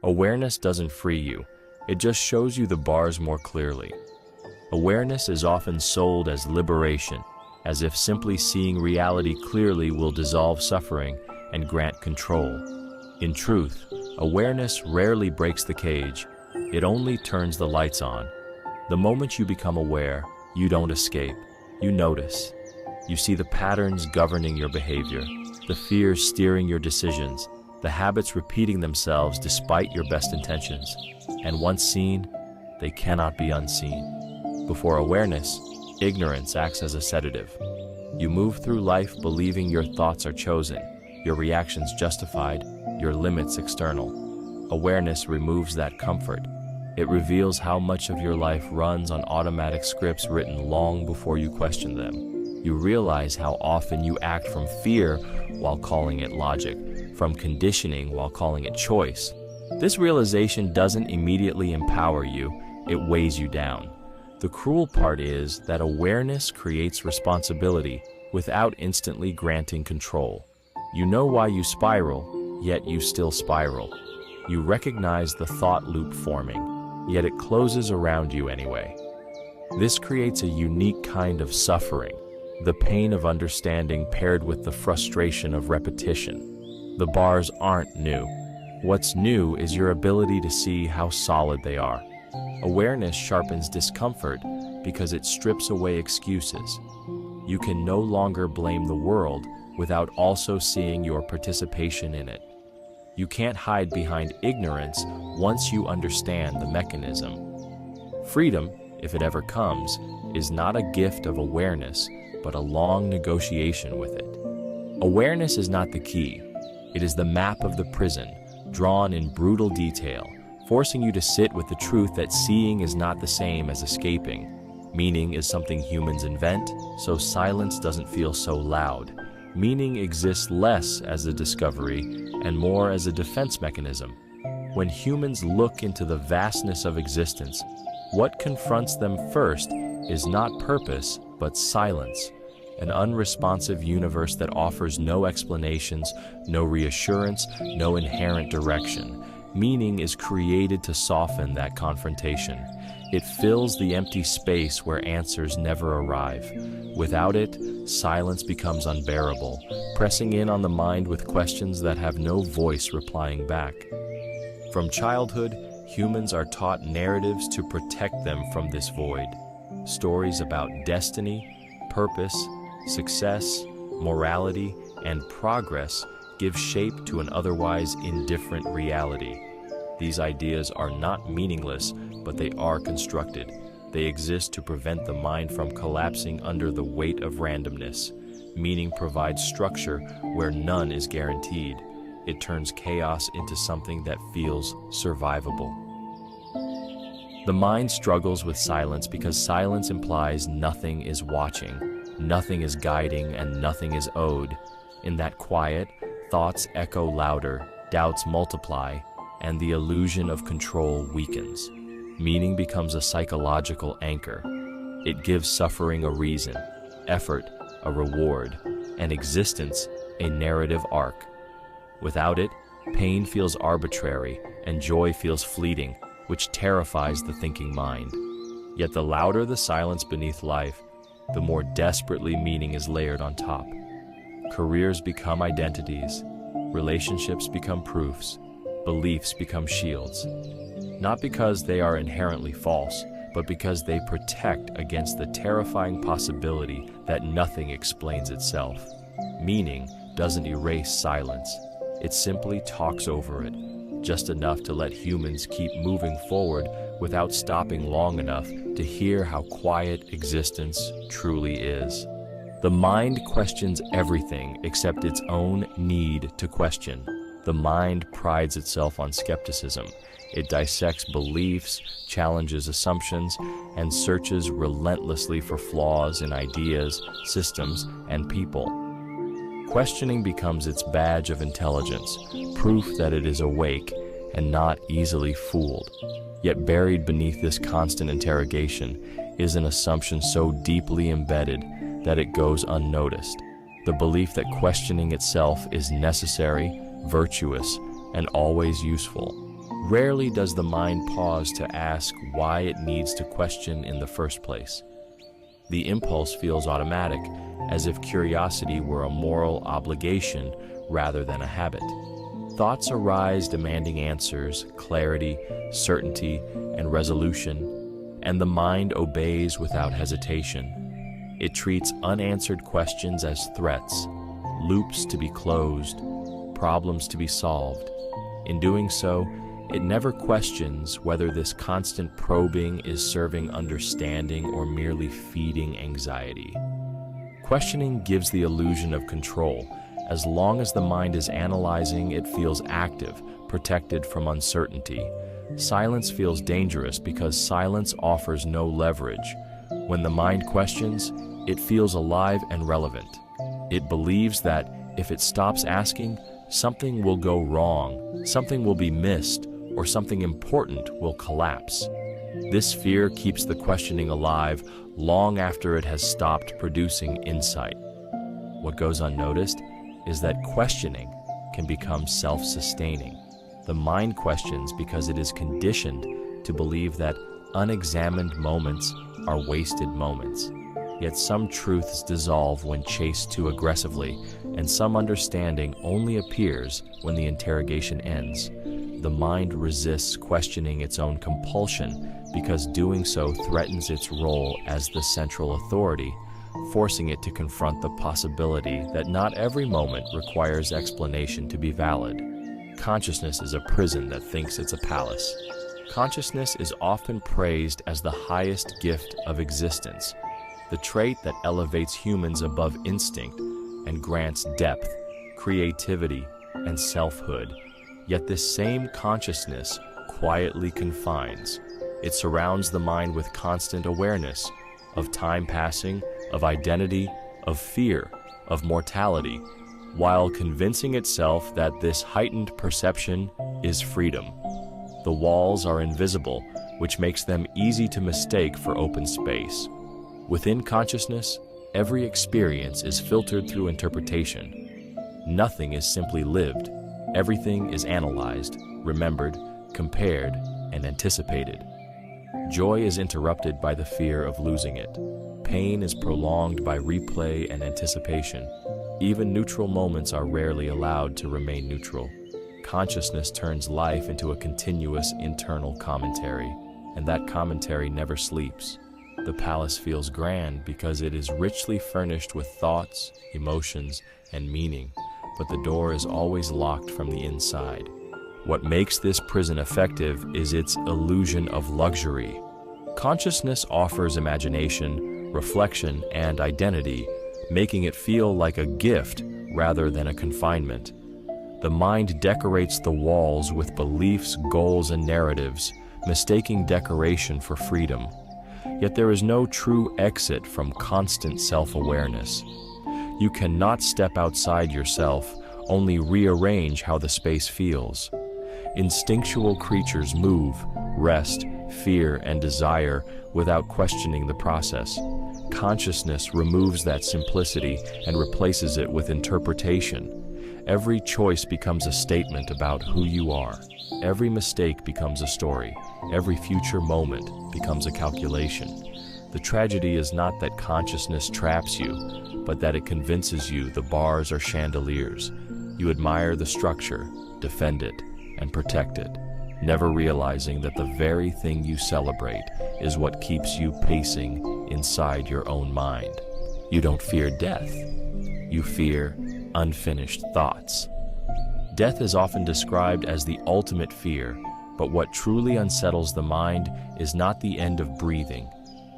Awareness doesn't free you, it just shows you the bars more clearly. Awareness is often sold as liberation, as if simply seeing reality clearly will dissolve suffering and grant control. In truth, awareness rarely breaks the cage, it only turns the lights on. The moment you become aware, you don't escape, you notice. You see the patterns governing your behavior, the fears steering your decisions, the habits repeating themselves despite your best intentions. And once seen, they cannot be unseen. Before awareness, ignorance acts as a sedative. You move through life believing your thoughts are chosen, your reactions justified, your limits external. Awareness removes that comfort. It reveals how much of your life runs on automatic scripts written long before you question them. You realize how often you act from fear while calling it logic, from conditioning while calling it choice. This realization doesn't immediately empower you, it weighs you down. The cruel part is that awareness creates responsibility without instantly granting control. You know why you spiral, yet you still spiral. You recognize the thought loop forming, yet it closes around you anyway. This creates a unique kind of suffering, the pain of understanding paired with the frustration of repetition. The bars aren't new. What's new is your ability to see how solid they are. Awareness sharpens discomfort because it strips away excuses. You can no longer blame the world without also seeing your participation in it. You can't hide behind ignorance once you understand the mechanism. Freedom, if it ever comes, is not a gift of awareness, but a long negotiation with it. Awareness is not the key. It is the map of the prison, drawn in brutal detail, forcing you to sit with the truth that seeing is not the same as escaping. Meaning is something humans invent, so silence doesn't feel so loud. Meaning exists less as a discovery and more as a defense mechanism. When humans look into the vastness of existence, what confronts them first is not purpose, but silence. An unresponsive universe that offers no explanations, no reassurance, no inherent direction. Meaning is created to soften that confrontation. It fills the empty space where answers never arrive. Without it, silence becomes unbearable, pressing in on the mind with questions that have no voice replying back. From childhood, humans are taught narratives to protect them from this void. Stories about destiny, purpose, success, morality, and progress give shape to an otherwise indifferent reality. These ideas are not meaningless, but they are constructed. They exist to prevent the mind from collapsing under the weight of randomness. Meaning provides structure where none is guaranteed. It turns chaos into something that feels survivable. The mind struggles with silence because silence implies nothing is watching, nothing is guiding, and nothing is owed. In that quiet, thoughts echo louder, doubts multiply, and the illusion of control weakens. Meaning becomes a psychological anchor. It gives suffering a reason, effort a reward, and existence a narrative arc. Without it, pain feels arbitrary and joy feels fleeting, which terrifies the thinking mind. Yet the louder the silence beneath life, the more desperately meaning is layered on top. Careers become identities, relationships become proofs, beliefs become shields. Not because they are inherently false, but because they protect against the terrifying possibility that nothing explains itself. Meaning doesn't erase silence, it simply talks over it, just enough to let humans keep moving forward without stopping long enough to hear how quiet existence truly is. The mind questions everything except its own need to question. The mind prides itself on skepticism. It dissects beliefs, challenges assumptions, and searches relentlessly for flaws in ideas, systems, and people. Questioning becomes its badge of intelligence, proof that it is awake and not easily fooled. Yet buried beneath this constant interrogation is an assumption so deeply embedded that it goes unnoticed. The belief that questioning itself is necessary, virtuous, and always useful. Rarely does the mind pause to ask why it needs to question in the first place. The impulse feels automatic, as if curiosity were a moral obligation rather than a habit. Thoughts arise demanding answers, clarity, certainty, and resolution, and the mind obeys without hesitation. It treats unanswered questions as threats, loops to be closed, problems to be solved. In doing so, it never questions whether this constant probing is serving understanding or merely feeding anxiety. Questioning gives the illusion of control. As long as the mind is analyzing, it feels active, protected from uncertainty. Silence feels dangerous because silence offers no leverage. When the mind questions, it feels alive and relevant. It believes that if it stops asking, something will go wrong, something will be missed, or something important will collapse. This fear keeps the questioning alive long after it has stopped producing insight. What goes unnoticed is that questioning can become self-sustaining. The mind questions because it is conditioned to believe that unexamined moments are wasted moments. Yet some truths dissolve when chased too aggressively, and some understanding only appears when the interrogation ends. The mind resists questioning its own compulsion because doing so threatens its role as the central authority, forcing it to confront the possibility that not every moment requires explanation to be valid. Consciousness is a prison that thinks it's a palace. Consciousness is often praised as the highest gift of existence, the trait that elevates humans above instinct and grants depth, creativity, and selfhood. Yet this same consciousness quietly confines. It surrounds the mind with constant awareness of time passing, of identity, of fear, of mortality, while convincing itself that this heightened perception is freedom. The walls are invisible, which makes them easy to mistake for open space. Within consciousness, every experience is filtered through interpretation. Nothing is simply lived. Everything is analyzed, remembered, compared, and anticipated. Joy is interrupted by the fear of losing it. Pain is prolonged by replay and anticipation. Even neutral moments are rarely allowed to remain neutral. Consciousness turns life into a continuous internal commentary, and that commentary never sleeps. The palace feels grand because it is richly furnished with thoughts, emotions, and meaning, but the door is always locked from the inside. What makes this prison effective is its illusion of luxury. Consciousness offers imagination, reflection, and identity, making it feel like a gift rather than a confinement. The mind decorates the walls with beliefs, goals, and narratives, mistaking decoration for freedom. Yet there is no true exit from constant self-awareness. You cannot step outside yourself, only rearrange how the space feels. Instinctual creatures move, rest, fear, and desire without questioning the process. Consciousness removes that simplicity and replaces it with interpretation. Every choice becomes a statement about who you are. Every mistake becomes a story. Every future moment becomes a calculation. The tragedy is not that consciousness traps you, but that it convinces you the bars are chandeliers. You admire the structure, defend it, and protect it, never realizing that the very thing you celebrate is what keeps you pacing inside your own mind. You don't fear death. You fear unfinished thoughts. Death is often described as the ultimate fear, but what truly unsettles the mind is not the end of breathing.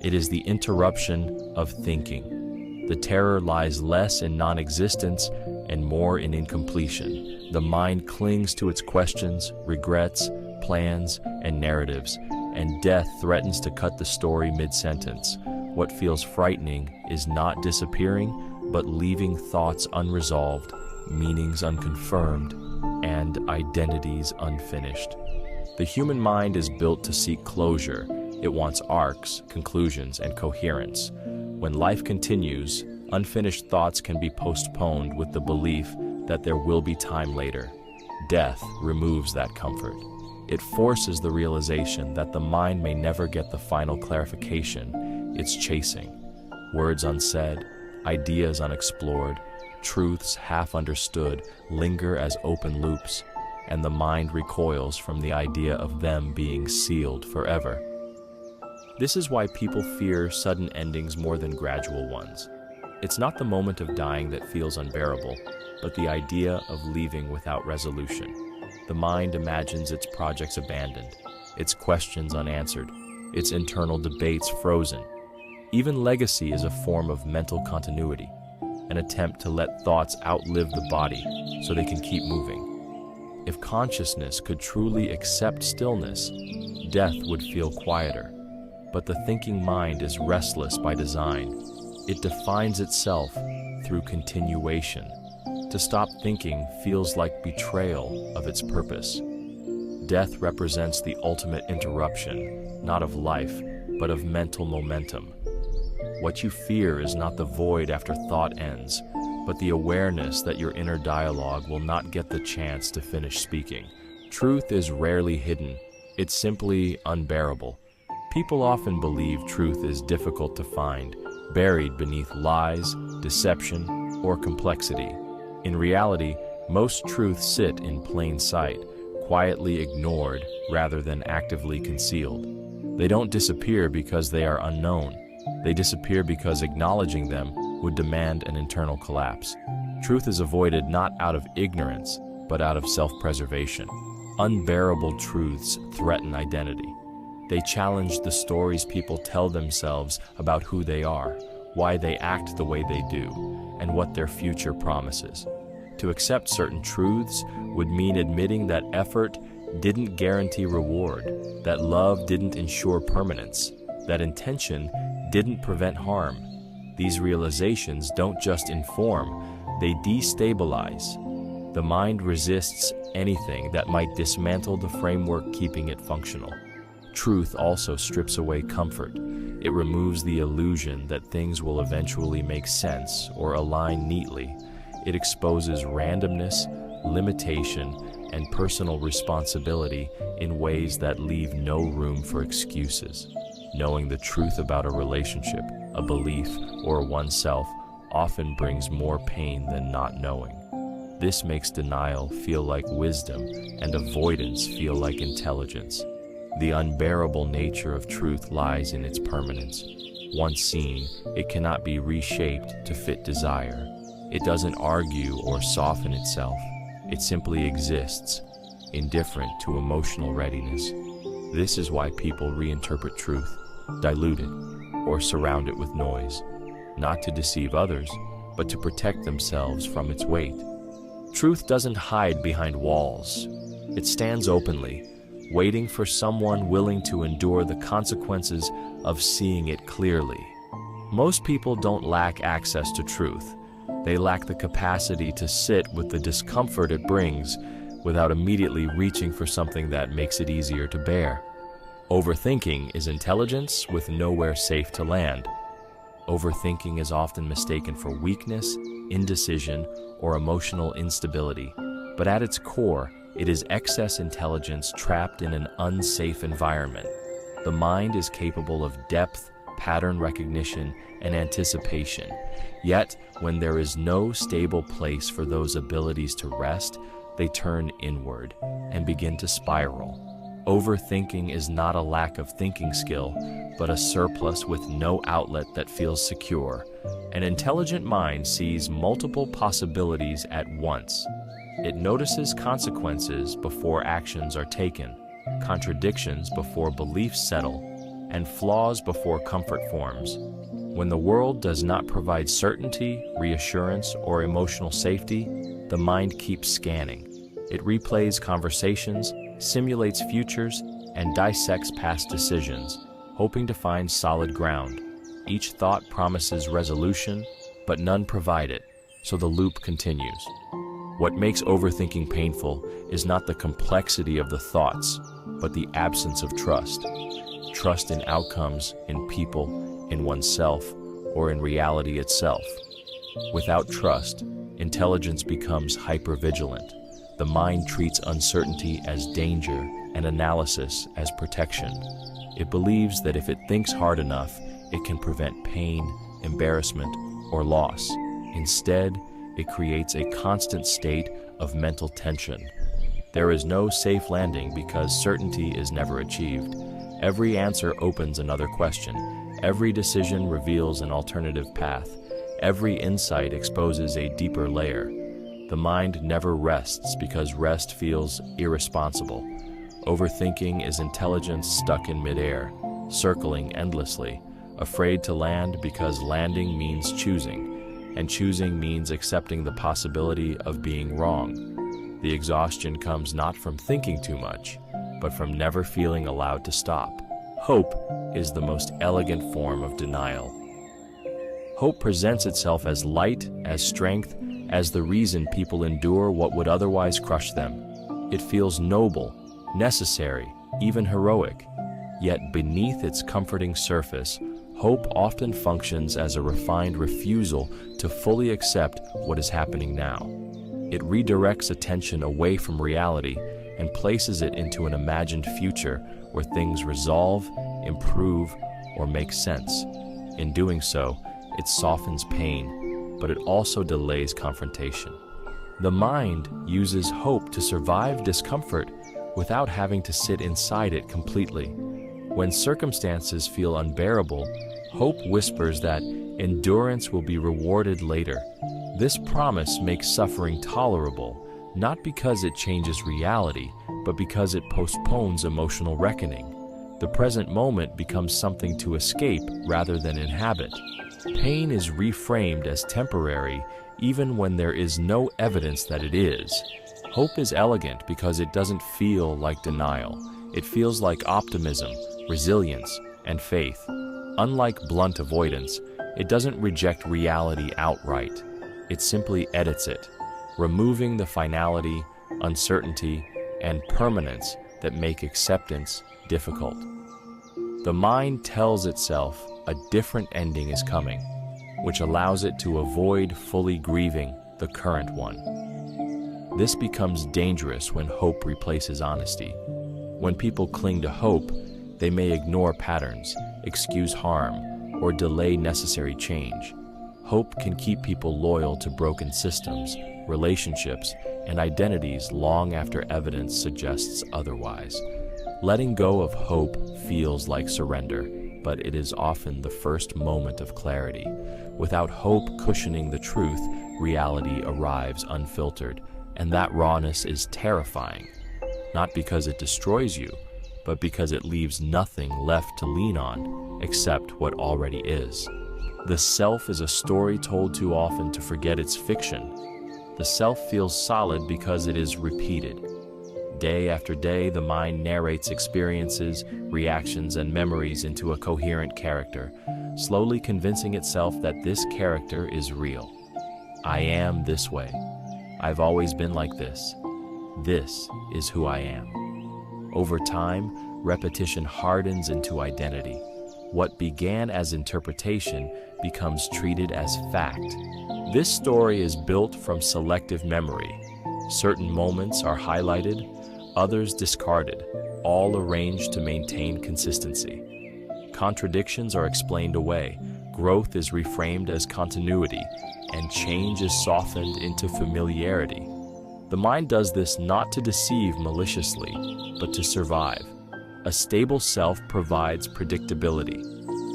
It is the interruption of thinking. The terror lies less in non-existence and more in incompletion. The mind clings to its questions, regrets, plans, and narratives, and death threatens to cut the story mid-sentence. What feels frightening is not disappearing, but leaving thoughts unresolved, meanings unconfirmed, and identities unfinished. The human mind is built to seek closure. It wants arcs, conclusions, and coherence. When life continues, unfinished thoughts can be postponed with the belief that there will be time later. Death removes that comfort. It forces the realization that the mind may never get the final clarification it's chasing. Words unsaid, ideas unexplored, truths half understood linger as open loops, and the mind recoils from the idea of them being sealed forever. This is why people fear sudden endings more than gradual ones. It's not the moment of dying that feels unbearable, but the idea of leaving without resolution. The mind imagines its projects abandoned, its questions unanswered, its internal debates frozen. Even legacy is a form of mental continuity, an attempt to let thoughts outlive the body so they can keep moving. If consciousness could truly accept stillness, death would feel quieter. But the thinking mind is restless by design. It defines itself through continuation. To stop thinking feels like betrayal of its purpose. Death represents the ultimate interruption, not of life, but of mental momentum. What you fear is not the void after thought ends, but the awareness that your inner dialogue will not get the chance to finish speaking. Truth is rarely hidden. It's simply unbearable. People often believe truth is difficult to find, buried beneath lies, deception, or complexity. In reality, most truths sit in plain sight, quietly ignored rather than actively concealed. They don't disappear because they are unknown. They disappear because acknowledging them would demand an internal collapse. Truth is avoided not out of ignorance, but out of self-preservation. Unbearable truths threaten identity. They challenge the stories people tell themselves about who they are, why they act the way they do, and what their future promises. To accept certain truths would mean admitting that effort didn't guarantee reward, that love didn't ensure permanence, that intention didn't prevent harm. These realizations don't just inform, they destabilize. The mind resists anything that might dismantle the framework keeping it functional. Truth also strips away comfort. It removes the illusion that things will eventually make sense or align neatly. It exposes randomness, limitation, and personal responsibility in ways that leave no room for excuses. Knowing the truth about a relationship, a belief, or oneself often brings more pain than not knowing. This makes denial feel like wisdom and avoidance feel like intelligence. The unbearable nature of truth lies in its permanence. Once seen, it cannot be reshaped to fit desire. It doesn't argue or soften itself. It simply exists, indifferent to emotional readiness. This is why people reinterpret truth, dilute it, or surround it with noise, not to deceive others, but to protect themselves from its weight. Truth doesn't hide behind walls. It stands openly, waiting for someone willing to endure the consequences of seeing it clearly. Most people don't lack access to truth. They lack the capacity to sit with the discomfort it brings without immediately reaching for something that makes it easier to bear. Overthinking is intelligence with nowhere safe to land. Overthinking is often mistaken for weakness, indecision, or emotional instability, but at its core, it is excess intelligence trapped in an unsafe environment. The mind is capable of depth, pattern recognition, and anticipation. Yet, when there is no stable place for those abilities to rest, they turn inward and begin to spiral. Overthinking is not a lack of thinking skill, but a surplus with no outlet that feels secure. An intelligent mind sees multiple possibilities at once. It notices consequences before actions are taken, contradictions before beliefs settle, and flaws before comfort forms. When the world does not provide certainty, reassurance, or emotional safety, the mind keeps scanning. It replays conversations, simulates futures, and dissects past decisions, hoping to find solid ground. Each thought promises resolution, but none provide it, so the loop continues. What makes overthinking painful is not the complexity of the thoughts, but the absence of trust. Trust in outcomes, in people, in oneself, or in reality itself. Without trust, intelligence becomes hypervigilant. The mind treats uncertainty as danger and analysis as protection. It believes that if it thinks hard enough, it can prevent pain, embarrassment, or loss. Instead, it creates a constant state of mental tension. There is no safe landing because certainty is never achieved. Every answer opens another question. Every decision reveals an alternative path. Every insight exposes a deeper layer. The mind never rests because rest feels irresponsible. Overthinking is intelligence stuck in midair, circling endlessly, afraid to land because landing means choosing, and choosing means accepting the possibility of being wrong. The exhaustion comes not from thinking too much, but from never feeling allowed to stop. Hope is the most elegant form of denial. Hope presents itself as light, as strength, as the reason people endure what would otherwise crush them. It feels noble, necessary, even heroic. Yet beneath its comforting surface, hope often functions as a refined refusal to fully accept what is happening now. It redirects attention away from reality and places it into an imagined future where things resolve, improve, or make sense. In doing so, it softens pain, but it also delays confrontation. The mind uses hope to survive discomfort without having to sit inside it completely. When circumstances feel unbearable, hope whispers that endurance will be rewarded later. This promise makes suffering tolerable, not because it changes reality, but because it postpones emotional reckoning. The present moment becomes something to escape rather than inhabit. Pain is reframed as temporary, even when there is no evidence that it is. Hope is elegant because it doesn't feel like denial. It feels like optimism, resilience, and faith. Unlike blunt avoidance, it doesn't reject reality outright. It simply edits it, removing the finality, uncertainty, and permanence that make acceptance difficult. The mind tells itself a different ending is coming, which allows it to avoid fully grieving the current one. This becomes dangerous when hope replaces honesty. When people cling to hope, they may ignore patterns, excuse harm, or delay necessary change. Hope can keep people loyal to broken systems, relationships, and identities long after evidence suggests otherwise. Letting go of hope feels like surrender, but it is often the first moment of clarity. Without hope cushioning the truth, reality arrives unfiltered, and that rawness is terrifying. Not because it destroys you, but because it leaves nothing left to lean on except what already is. The self is a story told too often to forget its fiction. The self feels solid because it is repeated. Day after day, the mind narrates experiences, reactions, and memories into a coherent character, slowly convincing itself that this character is real. I am this way. I've always been like this. This is who I am. Over time, repetition hardens into identity. What began as interpretation becomes treated as fact. This story is built from selective memory. Certain moments are highlighted, others discarded, all arranged to maintain consistency. Contradictions are explained away, growth is reframed as continuity, and change is softened into familiarity. The mind does this not to deceive maliciously, but to survive. A stable self provides predictability.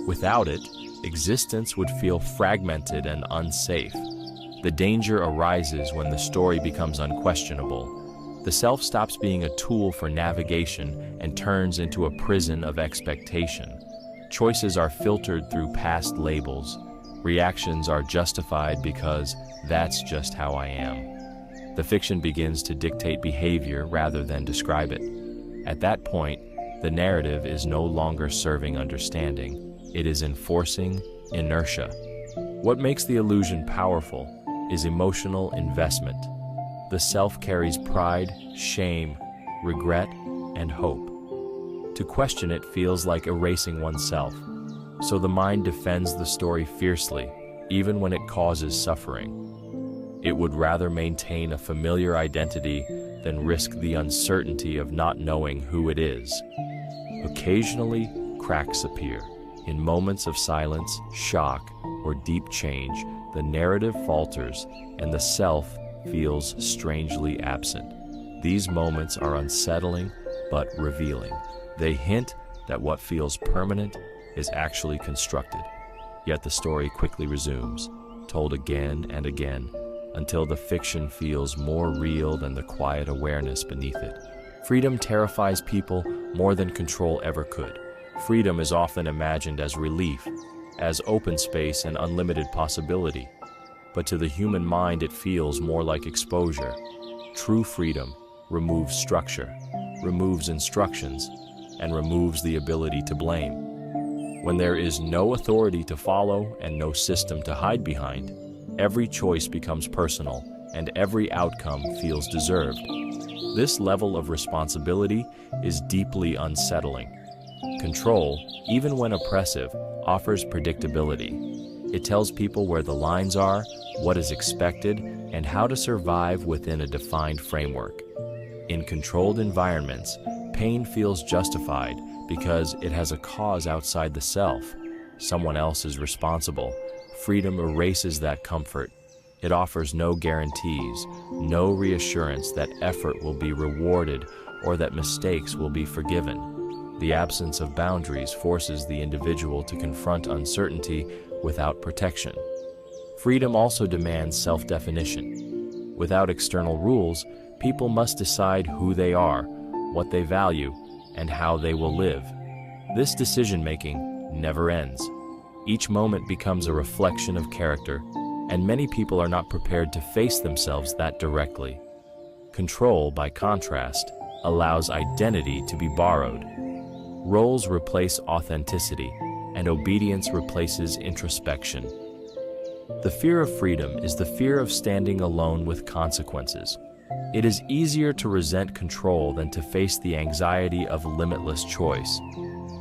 Without it, existence would feel fragmented and unsafe. The danger arises when the story becomes unquestionable. The self stops being a tool for navigation and turns into a prison of expectation. Choices are filtered through past labels. Reactions are justified because that's just how I am. The fiction begins to dictate behavior rather than describe it. At that point, the narrative is no longer serving understanding. It is enforcing inertia. What makes the illusion powerful is emotional investment. The self carries pride, shame, regret, and hope. To question it feels like erasing oneself, so the mind defends the story fiercely, even when it causes suffering. It would rather maintain a familiar identity than risk the uncertainty of not knowing who it is. Occasionally, cracks appear. In moments of silence, shock, or deep change, the narrative falters and the self feels strangely absent. These moments are unsettling but revealing. They hint that what feels permanent is actually constructed. Yet the story quickly resumes, told again and again, until the fiction feels more real than the quiet awareness beneath it. Freedom terrifies people more than control ever could. Freedom is often imagined as relief, as open space and unlimited possibility. But to the human mind, it feels more like exposure. True freedom removes structure, removes instructions, and removes the ability to blame. When there is no authority to follow and no system to hide behind, every choice becomes personal and every outcome feels deserved. This level of responsibility is deeply unsettling. Control, even when oppressive, offers predictability. It tells people where the lines are, what is expected, and how to survive within a defined framework. In controlled environments, pain feels justified because it has a cause outside the self. Someone else is responsible. Freedom erases that comfort. It offers no guarantees, no reassurance that effort will be rewarded or that mistakes will be forgiven. The absence of boundaries forces the individual to confront uncertainty without protection. Freedom also demands self-definition. Without external rules, people must decide who they are, what they value, and how they will live. This decision-making never ends. Each moment becomes a reflection of character, and many people are not prepared to face themselves that directly. Control, by contrast, allows identity to be borrowed. Roles replace authenticity, and obedience replaces introspection. The fear of freedom is the fear of standing alone with consequences. It is easier to resent control than to face the anxiety of limitless choice.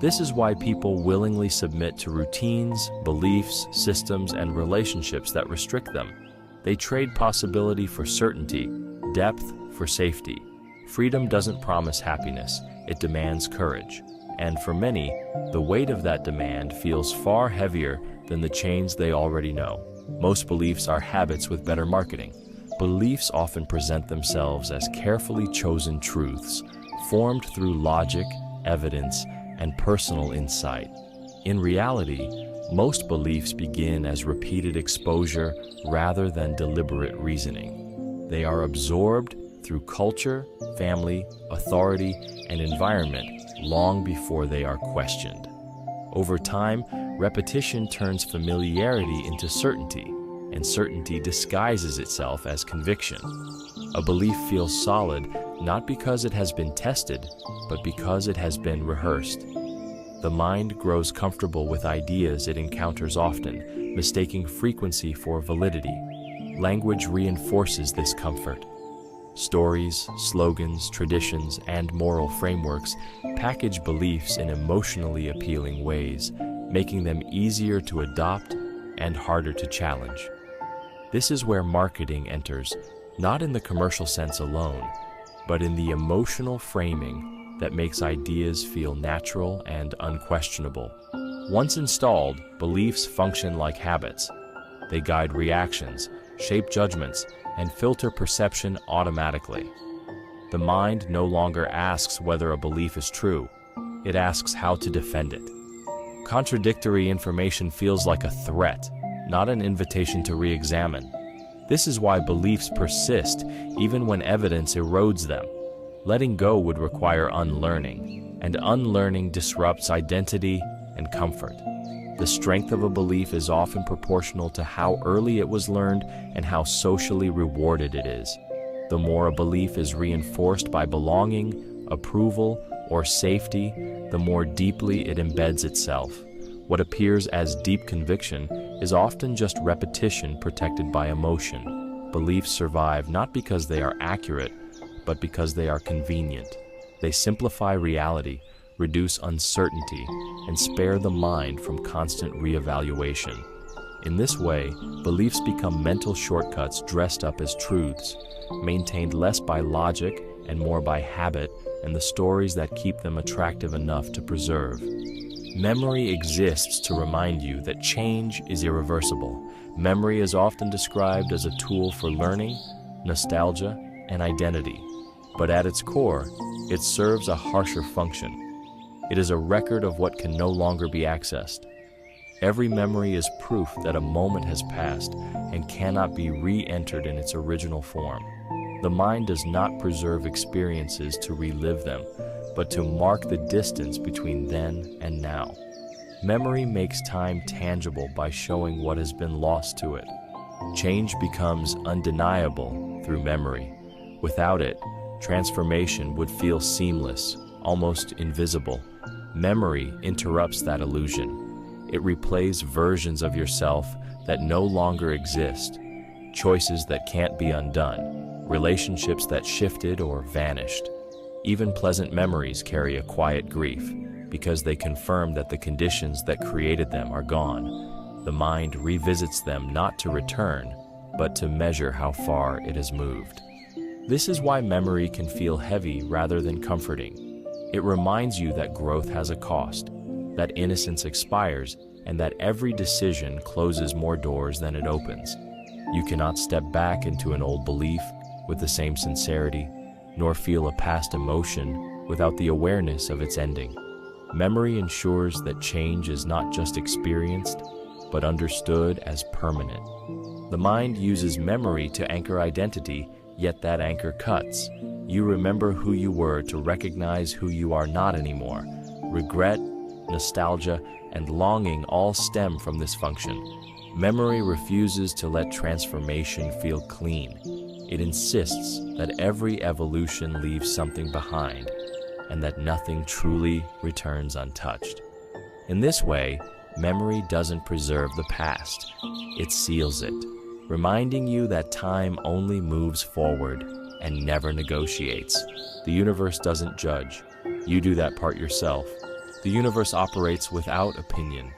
This is why people willingly submit to routines, beliefs, systems, and relationships that restrict them. They trade possibility for certainty, depth for safety. Freedom doesn't promise happiness, it demands courage. And for many, the weight of that demand feels far heavier than the chains they already know. Most beliefs are habits with better marketing. Beliefs often present themselves as carefully chosen truths, formed through logic, evidence, and personal insight. In reality, most beliefs begin as repeated exposure rather than deliberate reasoning. They are absorbed through culture, family, authority, and environment long before they are questioned. Over time, repetition turns familiarity into certainty, and certainty disguises itself as conviction. A belief feels solid not because it has been tested, but because it has been rehearsed. The mind grows comfortable with ideas it encounters often, mistaking frequency for validity. Language reinforces this comfort. Stories, slogans, traditions, and moral frameworks package beliefs in emotionally appealing ways, making them easier to adopt and harder to challenge. This is where marketing enters, not in the commercial sense alone, but in the emotional framing that makes ideas feel natural and unquestionable. Once installed, beliefs function like habits. They guide reactions, shape judgments, and filter perception automatically. The mind no longer asks whether a belief is true. It asks how to defend it. Contradictory information feels like a threat, not an invitation to re-examine. This is why beliefs persist even when evidence erodes them. Letting go would require unlearning, and unlearning disrupts identity and comfort. The strength of a belief is often proportional to how early it was learned and how socially rewarded it is. The more a belief is reinforced by belonging, approval, or safety, the more deeply it embeds itself. What appears as deep conviction is often just repetition protected by emotion. Beliefs survive not because they are accurate, but because they are convenient. They simplify reality, reduce uncertainty, and spare the mind from constant reevaluation. In this way, beliefs become mental shortcuts dressed up as truths, maintained less by logic and more by habit and the stories that keep them attractive enough to preserve. Memory exists to remind you that change is irreversible. Memory is often described as a tool for learning, nostalgia, and identity. But at its core, it serves a harsher function. It is a record of what can no longer be accessed. Every memory is proof that a moment has passed and cannot be re-entered in its original form. The mind does not preserve experiences to relive them, but to mark the distance between then and now. Memory makes time tangible by showing what has been lost to it. Change becomes undeniable through memory. Without it, transformation would feel seamless, almost invisible. Memory interrupts that illusion. It replays versions of yourself that no longer exist, choices that can't be undone, relationships that shifted or vanished. Even pleasant memories carry a quiet grief because they confirm that the conditions that created them are gone. The mind revisits them not to return, but to measure how far it has moved. This is why memory can feel heavy rather than comforting. It reminds you that growth has a cost, that innocence expires, and that every decision closes more doors than it opens. You cannot step back into an old belief with the same sincerity, nor feel a past emotion without the awareness of its ending. Memory ensures that change is not just experienced, but understood as permanent. The mind uses memory to anchor identity, yet that anchor cuts. You remember who you were to recognize who you are not anymore. Regret, nostalgia, and longing all stem from this function. Memory refuses to let transformation feel clean. It insists that every evolution leaves something behind, and that nothing truly returns untouched. In this way, memory doesn't preserve the past, it seals it, reminding you that time only moves forward and never negotiates. The universe doesn't judge. You do that part yourself. The universe operates without opinion.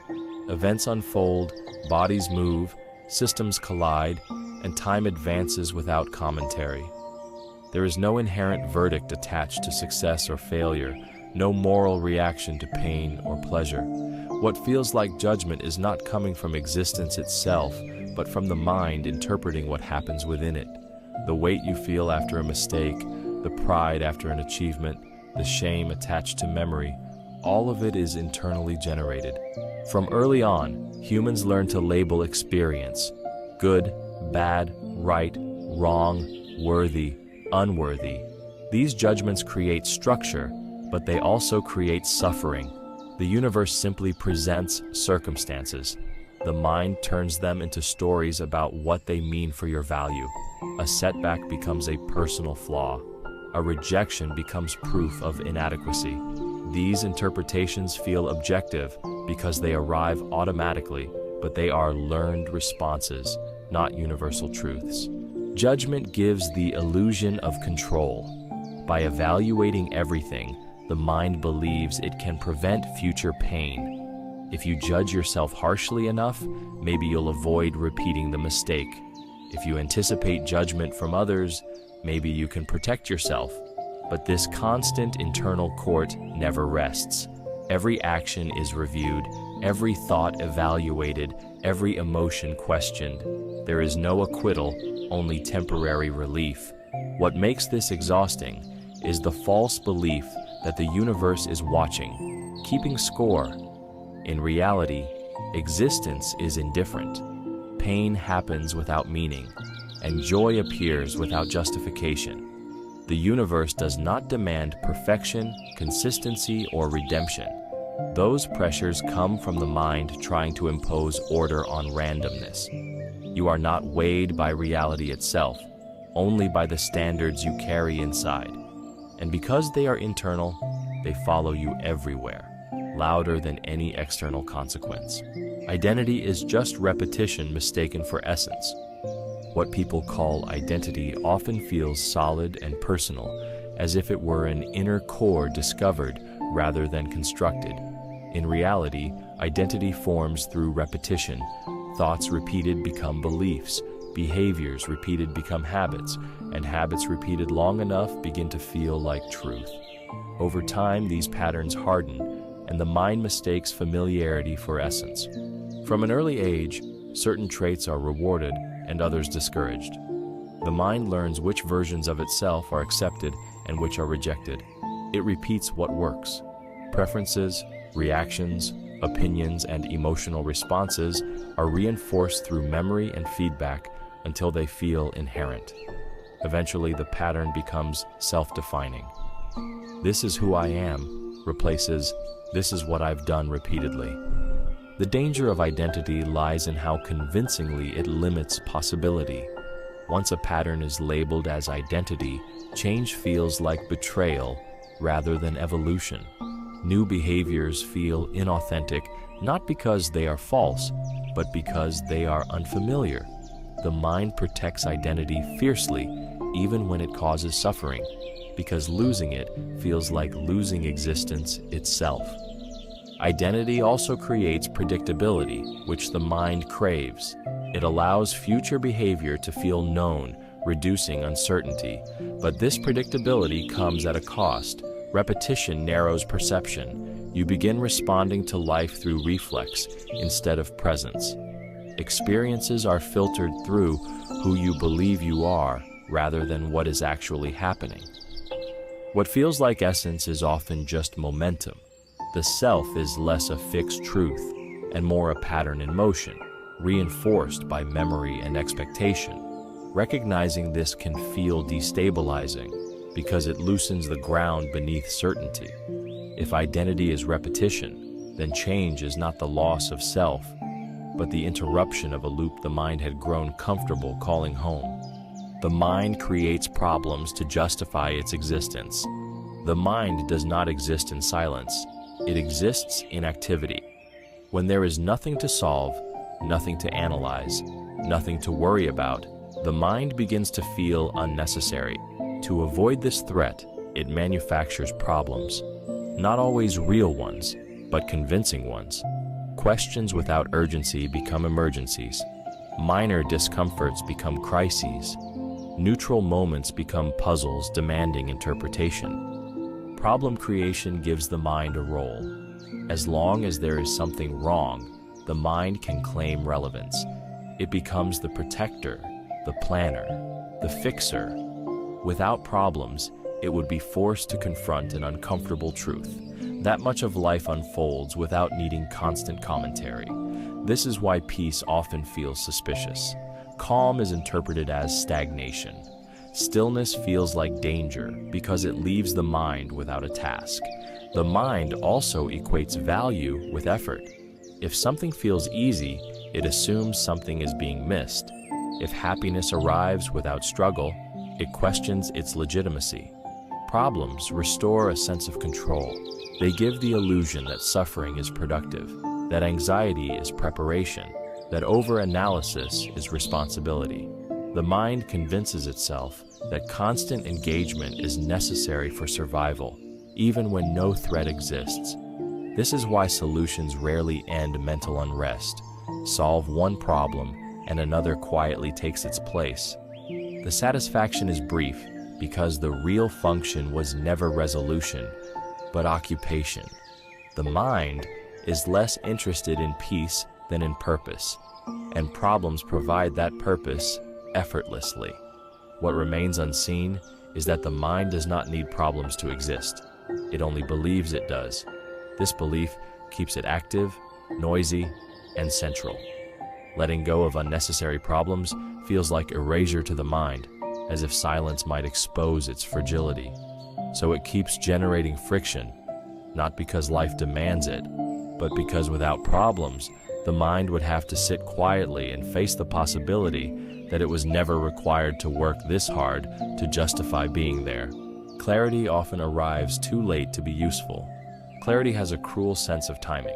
Events unfold, bodies move, systems collide, and time advances without commentary. There is no inherent verdict attached to success or failure, no moral reaction to pain or pleasure. What feels like judgment is not coming from existence itself, but from the mind interpreting what happens within it. The weight you feel after a mistake, the pride after an achievement, the shame attached to memory, all of it is internally generated. From early on, humans learn to label experience: good, bad, right, wrong, worthy, unworthy. These judgments create structure, but they also create suffering. The universe simply presents circumstances. The mind turns them into stories about what they mean for your value. A setback becomes a personal flaw. A rejection becomes proof of inadequacy. These interpretations feel objective because they arrive automatically, but they are learned responses, not universal truths. Judgment gives the illusion of control. By evaluating everything, the mind believes it can prevent future pain. If you judge yourself harshly enough, maybe you'll avoid repeating the mistake. If you anticipate judgment from others, maybe you can protect yourself. But this constant internal court never rests. Every action is reviewed, every thought evaluated, every emotion questioned. There is no acquittal, only temporary relief. What makes this exhausting is the false belief that the universe is watching, keeping score. In reality, existence is indifferent. Pain happens without meaning, and joy appears without justification. The universe does not demand perfection, consistency, or redemption. Those pressures come from the mind trying to impose order on randomness. You are not weighed by reality itself, only by the standards you carry inside. And because they are internal, they follow you everywhere, louder than any external consequence. Identity is just repetition mistaken for essence. What people call identity often feels solid and personal, as if it were an inner core discovered rather than constructed. In reality, identity forms through repetition. Thoughts repeated become beliefs. Behaviors repeated become habits, and habits repeated long enough begin to feel like truth. Over time, these patterns harden, and the mind mistakes familiarity for essence. From an early age, certain traits are rewarded and others discouraged. The mind learns which versions of itself are accepted and which are rejected. It repeats what works. Preferences, reactions, opinions, and emotional responses are reinforced through memory and feedback until they feel inherent. Eventually, the pattern becomes self-defining. "This is who I am" replaces "this is what I've done" repeatedly. The danger of identity lies in how convincingly it limits possibility. Once a pattern is labeled as identity, change feels like betrayal rather than evolution. New behaviors feel inauthentic, not because they are false, but because they are unfamiliar. The mind protects identity fiercely, even when it causes suffering, because losing it feels like losing existence itself. Identity also creates predictability, which the mind craves. It allows future behavior to feel known, reducing uncertainty. But this predictability comes at a cost. Repetition narrows perception. You begin responding to life through reflex instead of presence. Experiences are filtered through who you believe you are rather than what is actually happening. What feels like essence is often just momentum. The self is less a fixed truth and more a pattern in motion, reinforced by memory and expectation. Recognizing this can feel destabilizing because it loosens the ground beneath certainty. If identity is repetition, then change is not the loss of self, but the interruption of a loop the mind had grown comfortable calling home. The mind creates problems to justify its existence. The mind does not exist in silence. It exists in activity. When there is nothing to solve, nothing to analyze, nothing to worry about, the mind begins to feel unnecessary. To avoid this threat, it manufactures problems. Not always real ones, but convincing ones. Questions without urgency become emergencies. Minor discomforts become crises. Neutral moments become puzzles demanding interpretation. Problem creation gives the mind a role. As long as there is something wrong, the mind can claim relevance. It becomes the protector, the planner, the fixer. Without problems, it would be forced to confront an uncomfortable truth. That much of life unfolds without needing constant commentary. This is why peace often feels suspicious. Calm is interpreted as stagnation. Stillness feels like danger because it leaves the mind without a task. The mind also equates value with effort. If something feels easy, it assumes something is being missed. If happiness arrives without struggle, it questions its legitimacy. Problems restore a sense of control. They give the illusion that suffering is productive, that anxiety is preparation, that over-analysis is responsibility. The mind convinces itself that constant engagement is necessary for survival, even when no threat exists. This is why solutions rarely end mental unrest. Solve one problem, and another quietly takes its place. The satisfaction is brief because the real function was never resolution, but occupation. The mind is less interested in peace than in purpose, and problems provide that purpose effortlessly. What remains unseen is that the mind does not need problems to exist. It only believes it does. This belief keeps it active, noisy, and central. Letting go of unnecessary problems feels like erasure to the mind, as if silence might expose its fragility. So it keeps generating friction, not because life demands it, but because without problems, the mind would have to sit quietly and face the possibility that it was never required to work this hard to justify being there. Clarity often arrives too late to be useful. Clarity has a cruel sense of timing.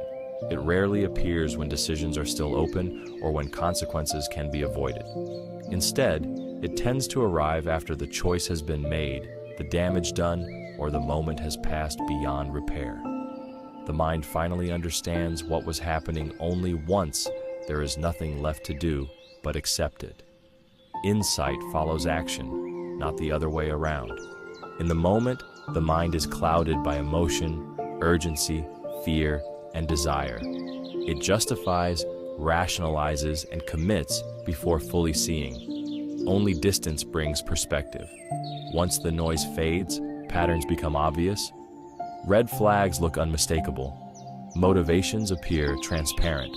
It rarely appears when decisions are still open or when consequences can be avoided. Instead, it tends to arrive after the choice has been made, the damage done, or the moment has passed beyond repair. The mind finally understands what was happening only once there is nothing left to do but accept it. insight follows action, not the other way around. In the moment, the mind is clouded by emotion, urgency, fear, and desire. It justifies, rationalizes, and commits before fully seeing. Only distance brings perspective. Once the noise fades, patterns become obvious. Red flags look unmistakable. Motivations appear transparent.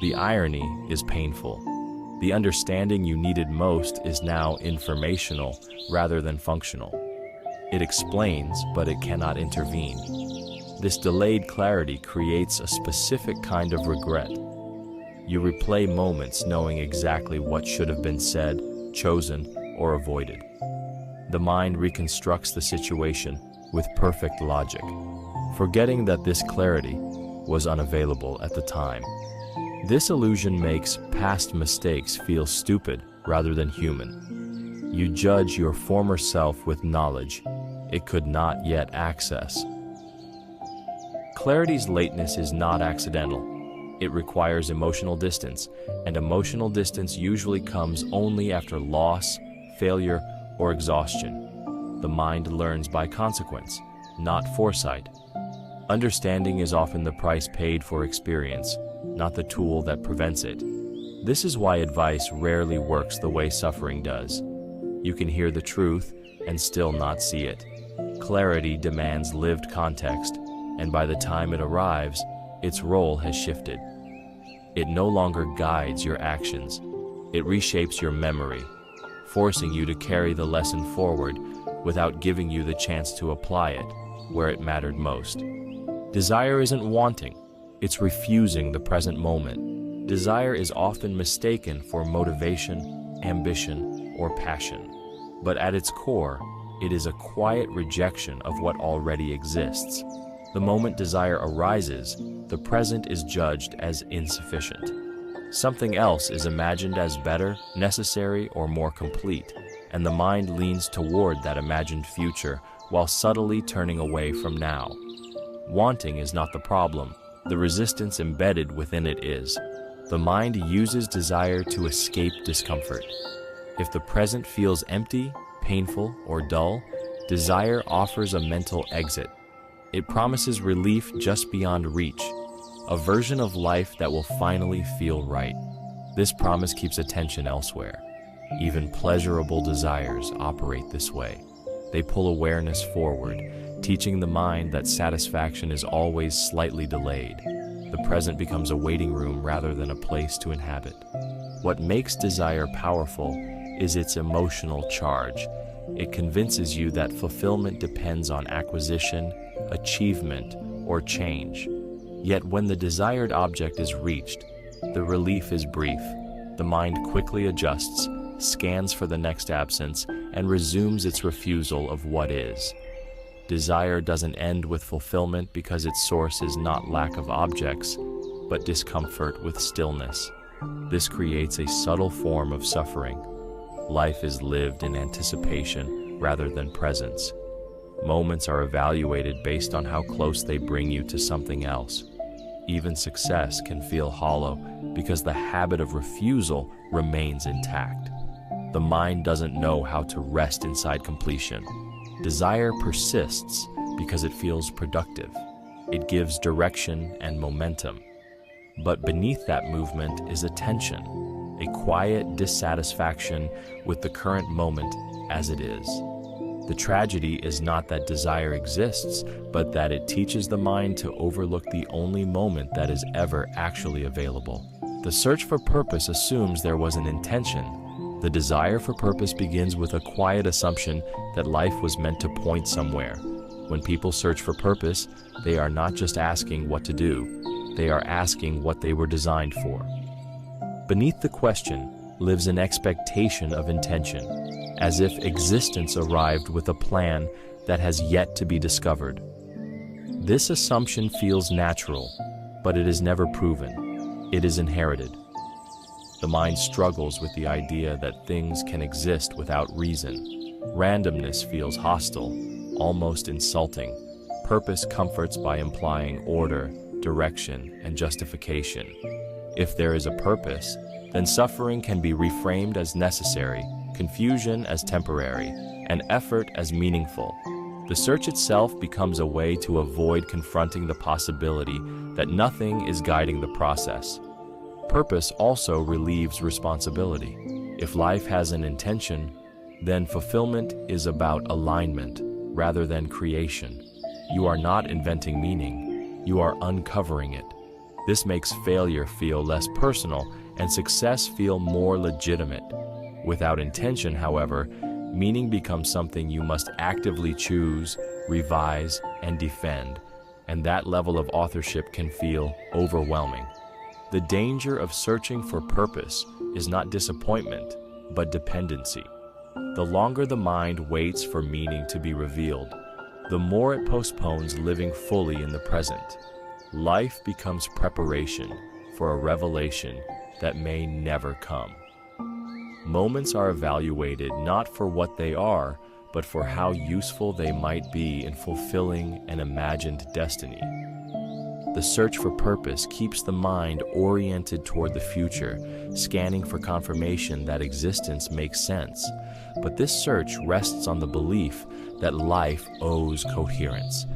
The irony is painful. The understanding you needed most is now informational rather than functional. It explains, but it cannot intervene. This delayed clarity creates a specific kind of regret. You replay moments knowing exactly what should have been said, chosen, or avoided. The mind reconstructs the situation with perfect logic, forgetting that this clarity was unavailable at the time. This illusion makes past mistakes feel stupid rather than human. You judge your former self with knowledge it could not yet access. Clarity's lateness is not accidental. It requires emotional distance, and emotional distance usually comes only after loss, failure, or exhaustion. The mind learns by consequence, not foresight. Understanding is often the price paid for experience, not the tool that prevents it. This is why advice rarely works the way suffering does. You can hear the truth and still not see it. Clarity demands lived context, and by the time it arrives, its role has shifted. It no longer guides your actions. It reshapes your memory, forcing you to carry the lesson forward without giving you the chance to apply it where it mattered most. Desire isn't wanting, it's refusing the present moment. Desire is often mistaken for motivation, ambition, or passion. But at its core, it is a quiet rejection of what already exists. The moment desire arises, the present is judged as insufficient. Something else is imagined as better, necessary, or more complete, and the mind leans toward that imagined future while subtly turning away from now. Wanting is not the problem. The resistance embedded within it is. The mind uses desire to escape discomfort. If the present feels empty, painful, or dull, desire offers a mental exit. It promises relief just beyond reach, a version of life that will finally feel right. This promise keeps attention elsewhere. Even pleasurable desires operate this way. They pull awareness forward, teaching the mind that satisfaction is always slightly delayed. The present becomes a waiting room rather than a place to inhabit. What makes desire powerful is its emotional charge. It convinces you that fulfillment depends on acquisition, achievement, or change. Yet when the desired object is reached, the relief is brief. The mind quickly adjusts, scans for the next absence, and resumes its refusal of what is. Desire doesn't end with fulfillment because its source is not lack of objects, but discomfort with stillness. This creates a subtle form of suffering. Life is lived in anticipation rather than presence. Moments are evaluated based on how close they bring you to something else. Even success can feel hollow because the habit of refusal remains intact. The mind doesn't know how to rest inside completion. Desire persists because it feels productive. It gives direction and momentum. But beneath that movement is a tension, a quiet dissatisfaction with the current moment as it is. The tragedy is not that desire exists, but that it teaches the mind to overlook the only moment that is ever actually available. The search for purpose assumes there was an intention. The desire for purpose begins with a quiet assumption that life was meant to point somewhere. When people search for purpose, they are not just asking what to do, they are asking what they were designed for. Beneath the question lives an expectation of intention, as if existence arrived with a plan that has yet to be discovered. This assumption feels natural, but it is never proven. It is inherited. The mind struggles with the idea that things can exist without reason. Randomness feels hostile, almost insulting. Purpose comforts by implying order, direction, and justification. If there is a purpose, then suffering can be reframed as necessary, confusion as temporary, and effort as meaningful. The search itself becomes a way to avoid confronting the possibility that nothing is guiding the process. Purpose also relieves responsibility. If life has an intention, then fulfillment is about alignment rather than creation. You are not inventing meaning, you are uncovering it. This makes failure feel less personal and success feel more legitimate. Without intention, however, meaning becomes something you must actively choose, revise, and defend, and that level of authorship can feel overwhelming. The danger of searching for purpose is not disappointment, but dependency. The longer the mind waits for meaning to be revealed, the more it postpones living fully in the present. Life becomes preparation for a revelation that may never come. Moments are evaluated not for what they are, but for how useful they might be in fulfilling an imagined destiny. The search for purpose keeps the mind oriented toward the future, scanning for confirmation that existence makes sense. But this search rests on the belief that life owes coherence.